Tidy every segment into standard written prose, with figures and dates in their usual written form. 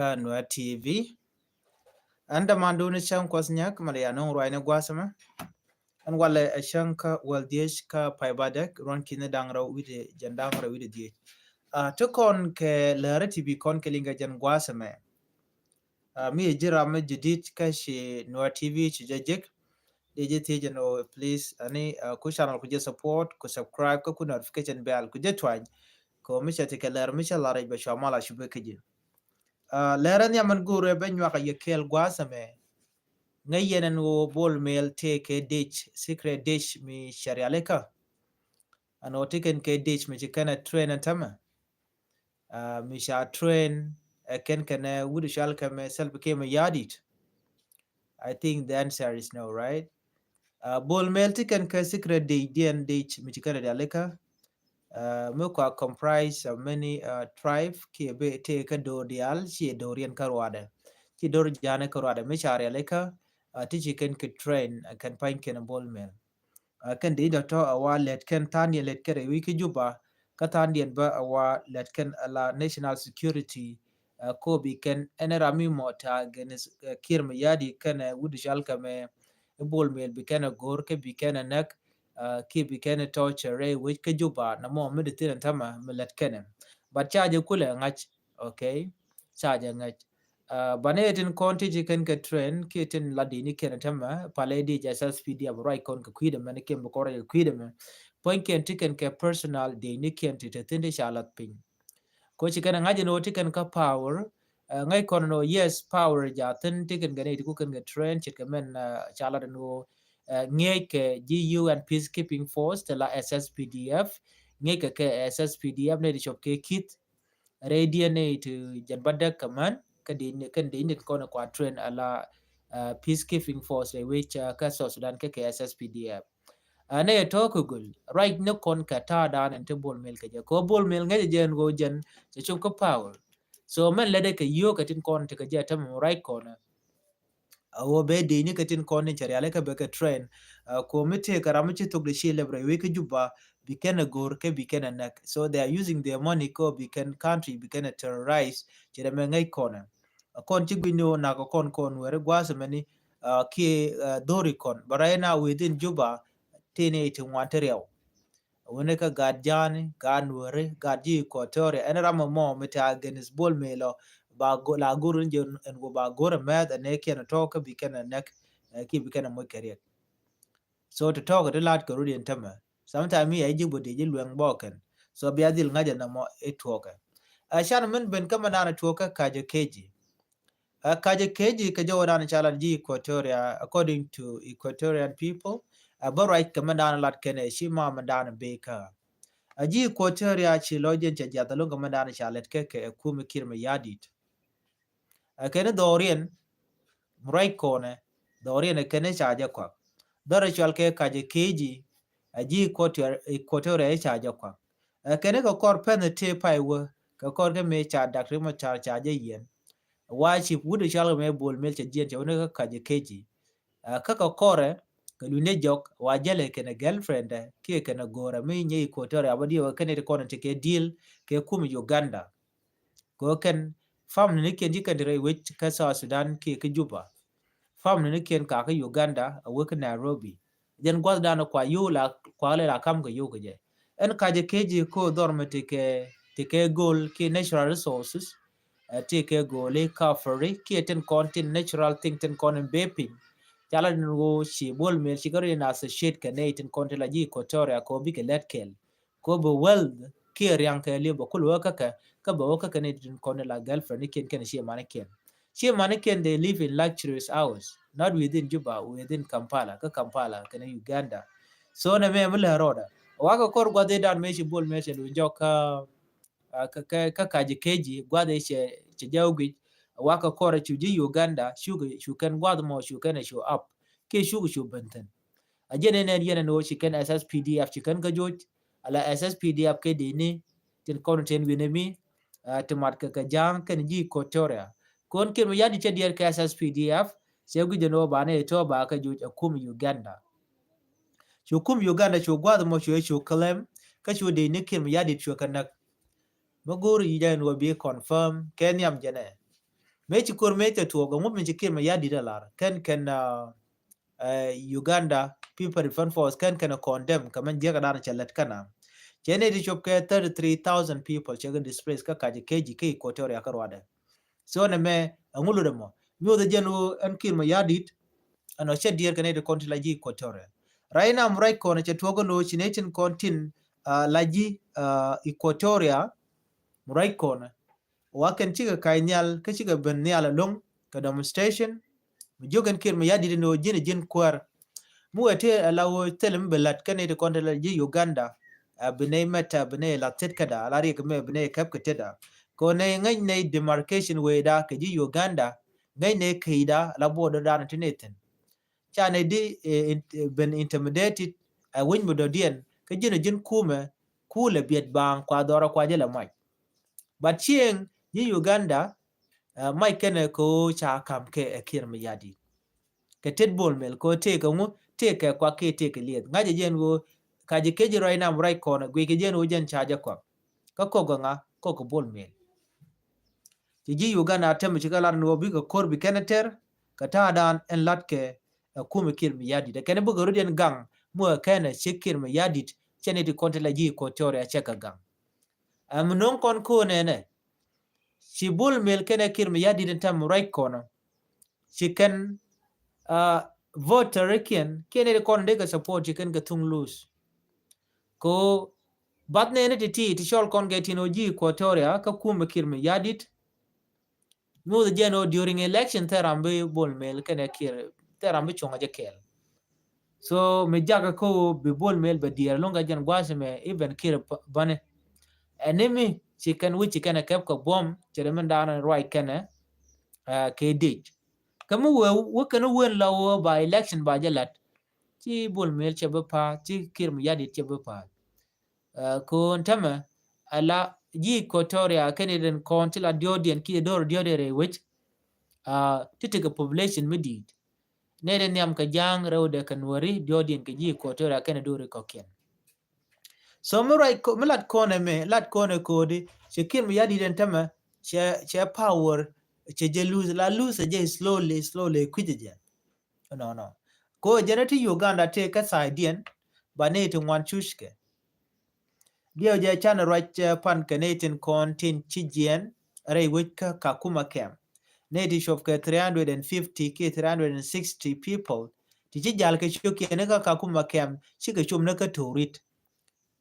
Nua TV anda manduni shan kwasnyak mariano ruwaine gwasama an wala shanka waldiesh ka paibadak ron kine dangra wide jandamra wide die to kon ke larati bi kon ke linga jan gwasama mi jira ma jidit ka shi Nua TV ci jajek deje teje no please ani ku channel ku je support ku subscribe ku notification bell ku je twany ko mi chate ke lar mi chala ba shamala shube keje leran yaman gure ben nyaka yekel gwasame ngayenen wo bol mel te ke ditch secret ditch mi sharialeka ano tiken ke ditch mi chikana train antama mi sha train ken kana wudu shal kame self became a yadit. I think the answer is no, right? Bol mel tiken ke secret ditch mi chikana daleka mukwa comprise of many tribe ki be te ka do dial chi dorian karwada chi dor jana karwada mi sharialeka teach ken ke train kan pain ken bol mel kan de da to awa let ken tan ye let kere wiki juba ka tan dien ba awa let ken ala national security ko bi ken enera mi mota genes kir me yadi ken wudi shal kame bol mel bi ken gor ke bi ken nak ki bi ken torture we ke juba na mo mi de tin tama me let ken but charge kule ngach. Okay, charge ngach bane tin konti ji ken ke train ki tin ladini ken tama pale di jasas pd ab right kon ke kwida man ken ko re kwida man point ken tiken ke personal de ni ken ti te tin shalat pin ko ci ken ngaji no tiken ka power ngai kon no yes power ja tin tiken gane ti ku ken ke train ci ken men shalat no ngai ke GU and peacekeeping force de la SSPDF ngai ke SSPDF ne di chop ke kit radiant jan badak kaman kan de kono kwa train ala peacekeeping force which ka so Sudan ke SSPDF ane to kugul right no kon ka ta dan ente bol mel ke ko bol mel nge jen go jen se chup ko power so man lede ke yo ka tin kon te ka je tam right corner wo be de ni ka tin kon ni chari ale ka be ka train ko mite karamu chi tok de shi lebre we ke juba be can gor ke be can nak so they are using their money ko be can country be can terrorize chere me ngai kona kon chi gwino na ko kon were gwasa mani ki dori kon barayna within juba tene ti wanteriyaw wone ka gad jani gan were gad ji kotore en ramo mo mita genis bol melo ba go la gurun je en go ba gora med ne ken to ka bi ken nek ki bi ken mo keriek so to talk the lad ko rudin tama sometimes mi ay jibo de jilwen boken so bi adil ngaja na mo etwoka a shan men ben kama na twoka kaje keji kaje keji ka jawo na chala ji Equatoria according to Equatorian people but right kama na lat kene shi ma mandana beka aji Equatoria chi lojen cha jatalo kama na chalet ke kumi kirma yadit kene dorien right kone dorien kene chaja kwa dore chwal ke kaje keji aji Equatoria chaja kwa kene ko kor pen te paiwa ka kor ke me cha dakri ma cha chaja yen wachi wudu chal me bol mel che jien che one ka je keji kaka kore ka dune jok wajele kene girlfriend ke kene gora me nye Equatorial abadi wa kene te kono te ke deal ke kum Uganda ko ken fam ne ken ji kadire wich ka sa Sudan ke Juba fam ne ken ka ka Uganda a wek Nairobi jen gwal dano kwa yula kwa le la kam ko yugo je en ka je keji ko dorme te ke gol ke natural resources take go le ka fari ki ten content natural thing ten con bepin chala no shi bol mel shi gari na se shit ka ne ten content la ji Equatoria ko bi ke let kel ko bo world ki riang ka le bo kul waka ka bo waka ne ten content la girlfriend ken shi mannequin they live in luxurious hours not within Juba within Kampala ka Kampala ka Uganda so na me mula roda waka kor gwa de dan me shi bol mel shi lu joka kaji keji gwada che jawgi waka kore chuji Uganda shukan gwada mo shukan show up ke shu benten ajene ne yene no shikan SSPDF shikan ga joj ala SSPDF ke dini tin kon ten winemi timat ka jang kan ji Equatoria kon ken yadi che dier ka SSPDF se gu jeno bane to ba ka joj akum Uganda shukum Uganda shu gwada mo shu claim ka shu de ne ken yadi shu kan maguru yijan will be confirmed kenyam jene me ci kur me te tuoga ngum me ci kir ma yadi da lar kan Uganda People Defense Force kan condemn kaman je ga dana chalat kana chene di chop ke 33,000 people che displaced ka kaji keji ke Equatoria ka Rwanda so ne me ngulu de mo nyo de jenu an kir ma yadit ano che dier kane de konti laji Equatoria raina mrai ko ne che togo no chinetin kontin laji Equatoria mrai ko ne waken chiga kainyal ka chiga ben nyal long ka demonstration mi jogen kir ma yadit no jin kwar mu ate lawo telem belat kane de konti laji Uganda bine meta bine latet kada alari kame bine kap keteda ko ne ngai ne demarcation we da ke ji Uganda ngai ne kaida la bodo da tineten cha ne di ben intimidated win mu do dien ke jin kume kule biet bang kwa dora kwa jela mai but chieng ji Uganda mai kene ko cha kam ke ekir mi yadi ke ted bol mel ko te ko mu te ke kwa ke te ke liet ngaje jen go kaji keji roi nam rai kona gwe ke jen ujen chaja kwa ka kogo nga koko bol mel ji Uganda temu chikalar no bi ko korbi keneter ka tadan en latke kume kir mi yadi de kene bugo ruden gang mu kene chikir mi yadi chene di kontela ji Equatoria cheka gang non kon ko nene si bol mel kene kir mi yadi den tam rai kona chiken voter rekin kene de kon de ka support chiken ka tung loose ko bat ne ti shol kon get ji Equatoria ka kume kir mi yadit no the jeno during election terambe bol mel kene kir terambe chonga je kel so me jaga ko be bol mel be dier longa jen gwase me even kir bane enemy chicken which chicken kep ko bom chere men dana right kene ke dich kamu we kana wen lawo ba election ba jalat ti bol mel chebe pa ti kir mi yadi chebe pa ko ntama ala ji Equatoria kene den kontila diodien ki dor diodere which titiga population medid nede niam ka jang rewde kan wari diodien ke ji Equatoria kene dore kokien so milat kone me lat kone kodi chekin mi yadi den tama che power che je lose je slowly kwije no ko jeneti Uganda te ka saidien baneti wan chushke dio je chana right pan kanetin kontin chijien rei wika kakuma kem native of 350 ke 360 people ti ci jal ke chuki ne ka kakuma kem ci ke chum ne ka torit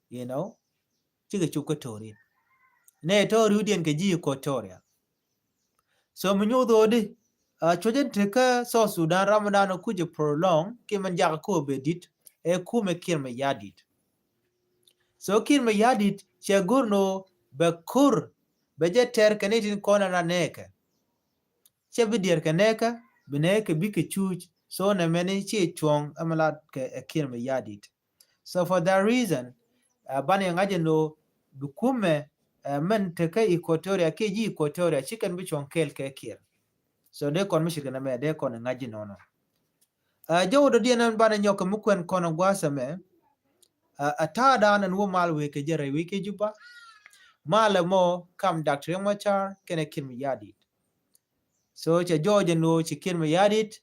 you know ci ke chum ka torit ne to rudien ke ji Equatoria so mu nyodo de chojen te ka so Sudan Ramadan ku je prolong ke man ja ko bedit e kume kirme yadit so kirme yadit che gurno be kur be je ter kanetin kona na neke che bidier kaneka bineke bike chuch so na many chi chong amalat ke kirme yadit so for that reason bani ngaje no dukume men te ka Equatoria ke ji Equatoria chicken bi chong kel ke kir so de kon mishir na me de kon ngaje no jowo do dienan bana nyoka mukwen kono gwasa me atada nan wo malwe ke jere wiki juba mala mo kam Dr. Machar kene kirme yadit so cha George no ci kirme yadit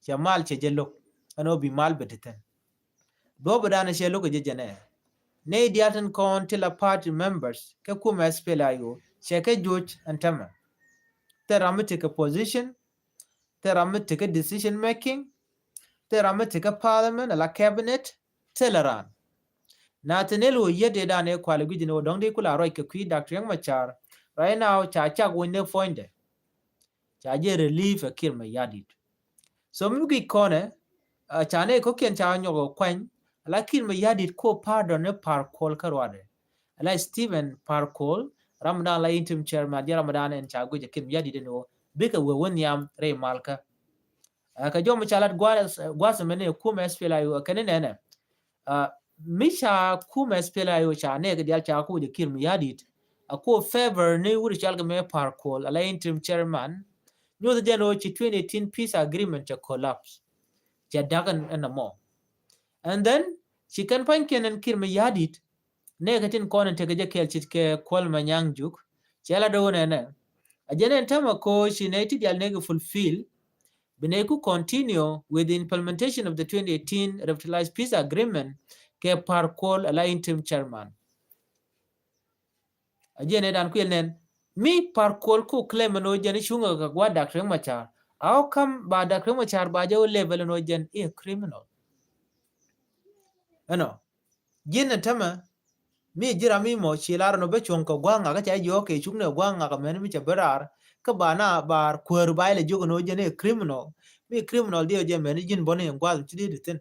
cha mal cha jello ano bi mal beteten do dana she loko je jane ne diatan kon tila party members ke kuma spelayo she ke George antama teramite ke position teramite ke decision making teramite ke parliament la cabinet teleran na tenelo yede dane kwale gidino dongde kula roi ke kwi Dr. Machar right now cha winne foinde cha je relief a kirme yadit so mugi kone chane ko kien cha nyogo kwen lakin me yadit ko pardon ne parkol karwade ala Stephen Parkol Ramadan la interim chairman dia Ramadan en cha go je kin yadit no bika we wonyam re malka ka jom chalat gwas mene ku me spela yo kanene ne misha ku me spela yo cha ne ga dia cha ku je kin yadit ko favor ne wuri chalga me Parkol ala interim chairman nyo the jano chi 2018 peace agreement to collapse jadagan and more and then she can find kenen kirme yadit negatin konen tege kel chitke kol manyang juk chala do ne Ajene tama ko shineti dial nega fulfill Bineku continue with the implementation of the 2018 Revitalized Peace Agreement ke parkol ala interim chairman. Ajene dan kuyen mi parkol ku claim no jeni shunga ka gwa Dr. Machar. How come ba Dr. Machar ba jaw level no jen a criminal? Ano, jina tama mi jira mi mo chilar no be chonko gwanga ka cha yo ke chungne gwanga ka men mi cha berar ka bana bar kwer baile jogo no jen a criminal. Mi criminal dio je men jin bone ngwal chidi ditin.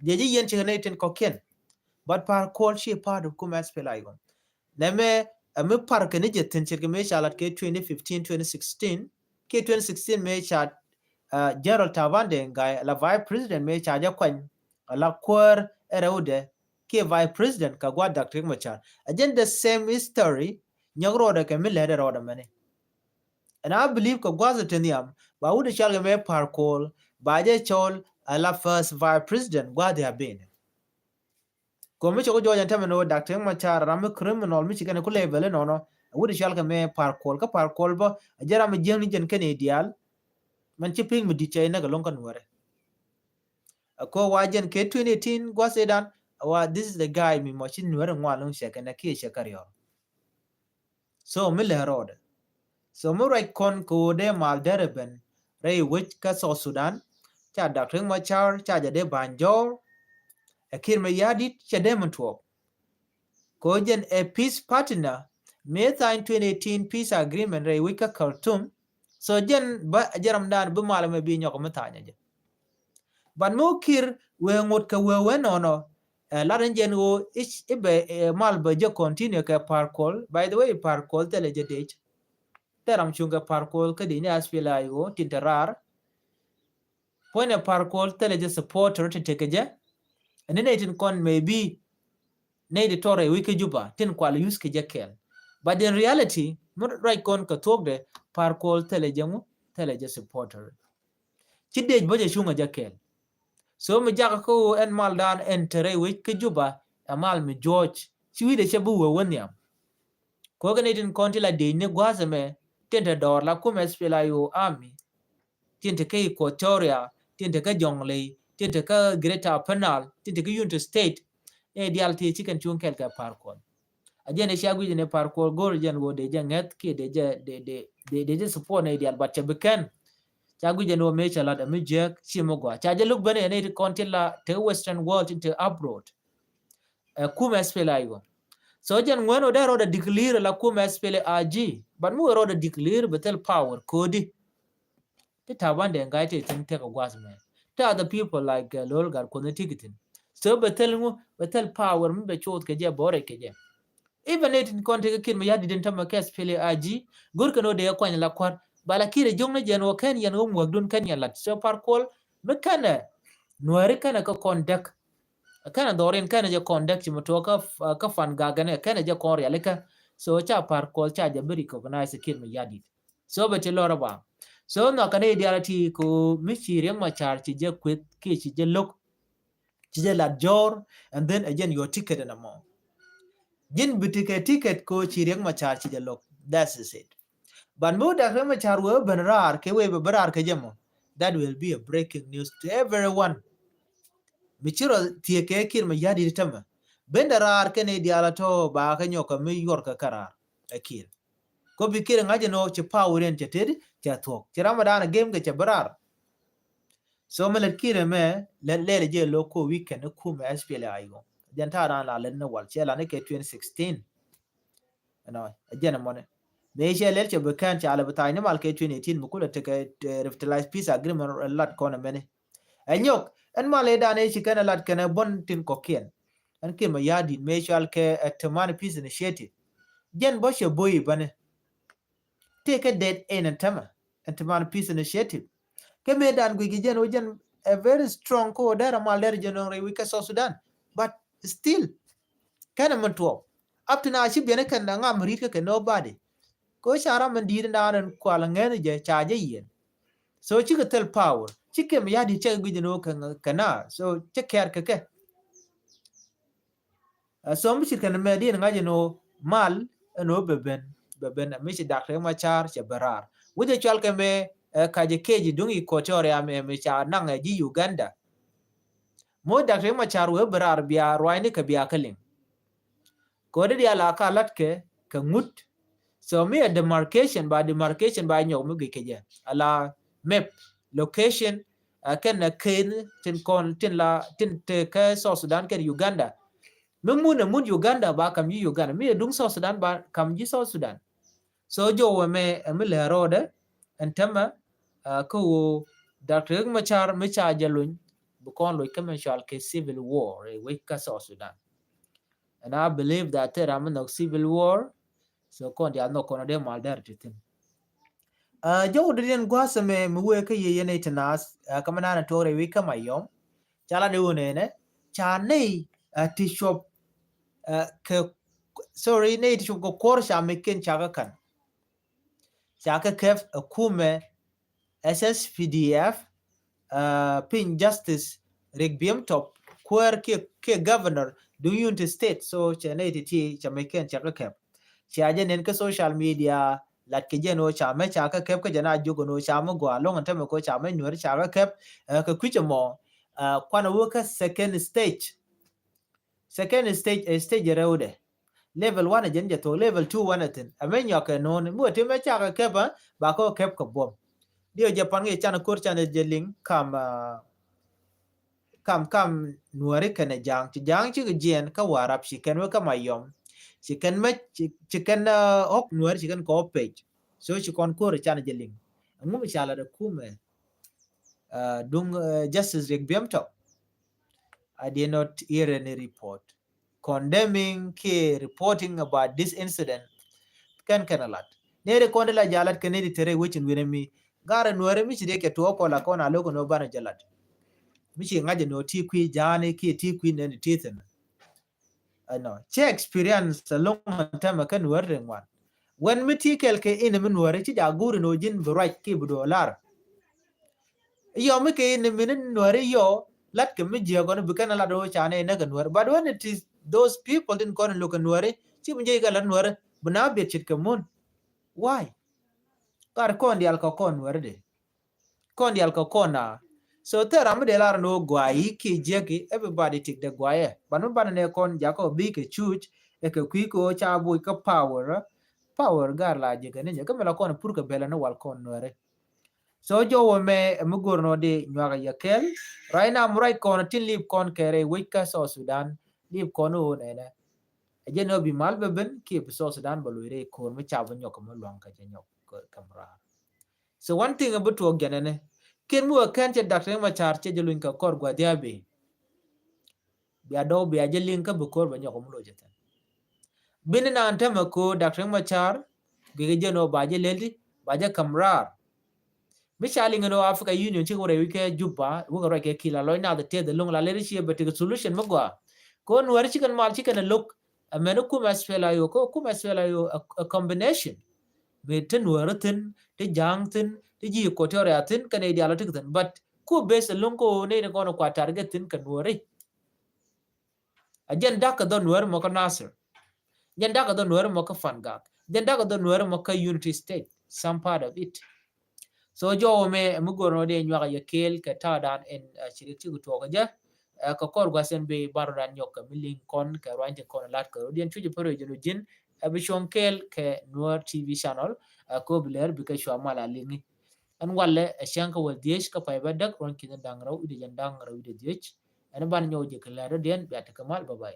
Jeji yen chikane ten koken. But par call she part of Kumas Pelaigon. Neme a me park and ejetin chikame shalat K 2015 2016 K 2016 me chat Gerald Tavande guy la vice president me charge kwan la kwar eraude ke vice president ka gwa Dr. Machar. Again the same history nyagro da ke me leder order mane. And I believe ka gwa zeteniam ba would shall me par call ba je chol la first vice president gwa they have been. Ko mi ko jojan tame no Dr. Machar ram criminal mi chikane ku level no wudi shal ka me par kol bo jara mi jeng ni jen ken ideal man ci ping mi di chay na ga lon kan wore ko wajen ke 2018 go sedan wa this is the guy mi mo chin wore ngwa lon sheke na ki shekar yo so mi le road so mo right kon ko de mal dereben rei wich ka so Sudan cha Dr. Machar cha de banjor akir me yadit cha de mantwo Kojen a peace partner may sign 2018 peace agreement re wika Khartoum so jen ba jaram dan bu malame bi nyoko matanya je ban mo kir we ngot ka we no laden jen wo ich ibe mal ba je continue ka parkol by the way parkol tele je dej teram chunga parkol ka dini aspila yo tintarar pone parkol tele je supporter te tekeje and then it kon maybe nei de tore wiki juba tin kwal use ke jekel but in reality mun right kon ka togde par kol teleje supporter chidej boje shunga jekel so mi jaga ko en mal dan en tere wiki juba amal mi george chiwide chebu we wonyam ko gane tin konti la de ne gwazame tente dor la kuma spela yo army tente ke equatoria tente ka jongle tente ka greater penal tente ka unity state e dial ti chicken chun kel ka parkol ajene shagwi ne parkol gol jen wo de janget ki de je support ne dial bacha beken shagwi jen wo me chala da mi jek chimo gwa chaje look bane ne kontilla te western world into abroad kuma spela yo so jen ngono da roda declare la kuma spele ag but mu roda declare betel power kodi te tabande ngaite tin te ka gwas me to other people like lolgar kono tikitin so betel power mbe chot ke je bore ke je even it in context kin me yadi den tamma kes pele aji gur kano de yakwanya la kwar bala kire jongna jen wo ken yan um wagdun kan yan lat so par kol me kana nuari kana ka conduct kana doren kana je conduct mo to ka fan gagane kana je kon realika so cha par kol cha je beri ko na se kin me yadi so be te lora ba so no kana ideality ko mi chire ma char ci je kwet ki ci je lok ci je la jor and then again your ticket and amount jin bitike ticket ko chireng machar ci jalok that's it but mo da machar we benrar ke we berar ke jamo that will be a breaking news to everyone michiro tie ke kir ma yadi tama bendarar ke ne diala to ba ka nyoka mi yor ka karar akir ko bi kire ngaje no ci poweren ci ted ci tok ci ramadan game ke ci berar so melet kire me le je loko weekend ku me SPL ayo janta ran la len wal ci la ne ke 2016 no ajena mone me she lel che bekan cha ala batay ne mal ke 2018 mu kula te revitalized peace agreement lat kona mene anyok en male dane chi kana lat kana bon tin kokien en ke ma yadi me shal ke teman peace initiative jen bo she boy bane take a dead in and tama and teman peace initiative ke me dan gwi jen o jen a very strong ko dara mal der jenon re wika so Sudan but still kana manto up to now shi bene kan nga amrika ke nobody ko shara man dir naran kwala ngene je chaje yen so chi tel power chi ke ya di che gwi no kan kana so che ker ke so mu shi kan me dir ngaje no mal no beben beben mi Dr. Machar che berar wuje chal ke me kaje keji dung Equatoria me cha nang ji Uganda mo Dr. Machar we berar biya rwani ke biya kaling ko de ya la ka lat ke ngut so me a demarcation by nyok mu ke je ala map location ken na ken tin kon tin la tin te ka South Sudan ke Uganda mun Uganda ba kam yi Uganda mi dung South Sudan ba kam yi South Sudan so jo me le rode entama ko Dr. Machar me cha jalun bu kon lo commercial ke civil war we ka South Sudan and I believe that there am no civil war so kon dia no kon de mal der titin jo de den gwasa me we ke ye ne tanas kamana na tore we kama yom chala de one ne cha nei ti shop ke sorry ne ti shop ko kor sha me ken cha kan Chaka kef kume SSPDF pin justice rigbiam top kwer ke governor do unity state so chene ti chameken chaka kef chaje nen ke social media lat ke jeno chame chaka kef ke jana jugo no chame go along ntame ko chame nwer chaka kef ke kwichemo kwana woka second stage stage reude level 1 jen to level 2 wanatin amen yoke non mu te me chaka kepa ba ko kep ko bom dio japan ge chana kur chana jeling kam nuare kana jang chi gen ka warap shi ken ka mayom shi ken me chi ken ok nuare shi ken ko page so shi kon kur chana jeling mu chala de kume dung justice regbem to I did not hear any report condemning ke reporting about this incident kan kanalat nere konde la jalat kenedi tere wichin winemi gara nuare mi chide ke to ko la kona loko no bana jalat mi chi ngaje no ti kwi jani ki ti kwi ne tithen no che experience long time kan nuare ngwan when mi ti kel ke in mi nuare chi jaguru no jin bright ki bu dollar yo mi ke in mi nuare yo lat ke mi je go no bukana la do chane na kan nuare but when it is those people didn't go and look at nuare chi mi je ga la nuare buna be chit ke mun why kar kon dial ko kon werde kon dial ko kona so tera mi de lar no gwai ki jeki everybody tik de gwaye banu ban ne kon jako bi ke chuch e ke kwi ko cha bu ka power gar la je ne je kamela kon pur ka bela no wal kon nore so jo wo me mugor no de nyaga yakel right now right kon tin lip kon kere wika so Sudan lip kon o ne je no bi mal beben ki so Sudan balure kon mi cha ban yok mo long ka je nyok kamra so one thing about to ganane ken mu kan che Dr. Machar che jelun ka kor gwa diabe bia do bia jelin ka bu kor ba nyok mo lo jeten bin na antama ko Dr. Machar ge jeno ba je leldi ba je kamrar mishali ngano Africa Union che gore wike juba wo gore ke kila loy na de te de long la leadership but the solution magwa ko nuar chi kan mal chi kan look ameno ku masfela yo ko ku masfela yo a combination beten waratin te jangtin te ji ko tore atin kan e diala tikten but ku bes lonko ne ne kono kwa target tin kan wore agenda ka don wor mo ka nasir agenda ka don wor mo ka fangak agenda ka don wor mo ka unity state some part of it so jo me mugoro de nywa ya kel ka tadan en chirik chi to ka ja ka kor gwasen be barodan nyok milling kon ka rwanje kon lat ka odien chuji poro jeno jin abishon kel ke Noor TV channel ko biler bi ka shwa mala lingi an walle shanka wal diesh ka pay badak ron kin dangraw ide jan dangraw ide diesh an ban nyoje ka la den bi atakamal babay